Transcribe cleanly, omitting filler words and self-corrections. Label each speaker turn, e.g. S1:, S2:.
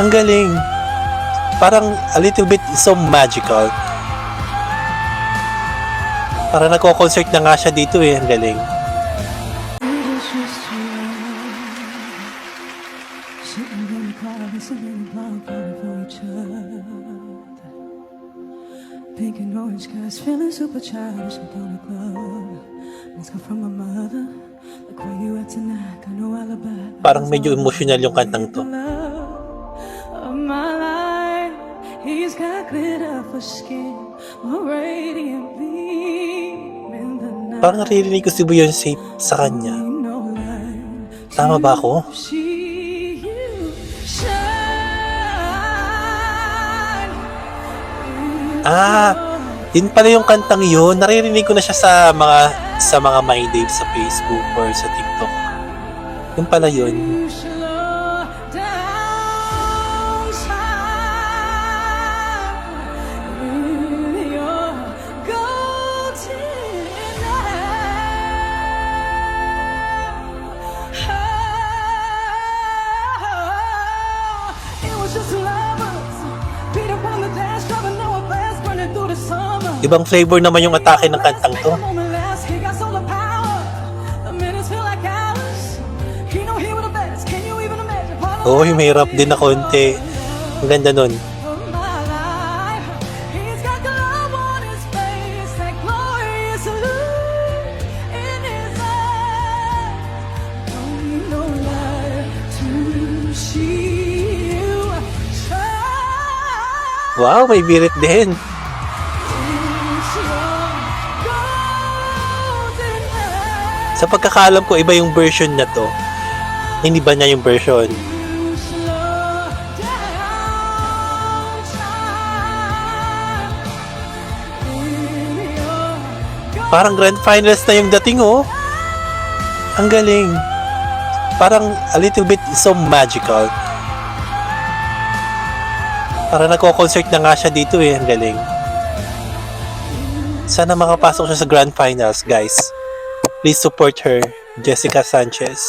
S1: Ang galing. Parang a little bit so magical. Parang nagko-concert na nga siya dito eh. Ang galing.
S2: Pink and orange skies, feeling super childish. I'm gonna club. Let's go from my mother. Like where you at tonight? Got no alibi.
S1: Parang medyo emotional yung kantang to.
S2: Of my life, he's got glitter for skin, more radiant beam in the night.
S1: Parang naririnig ko si Beyonce sa kanya. Tama ba ako? Yun pala yung kantang yun. Naririnig ko na siya sa mga My Dave sa Facebook or sa TikTok. Yun pala yun. Ibang flavor naman yung atake ng kantang to. Oo, may rap din na konti. Ang ganda nun. Wow, may birit din. Sa pagkakalam ko, iba yung version na to. Hindi ba niya yung version? Parang grand finals na yung dating, oh. Ang galing. Parang a little bit so magical. Parang nagko-concert na nga siya dito eh. Ang galing. Sana makapasok siya sa grand finals, guys. Please support her, Jessica Sanchez.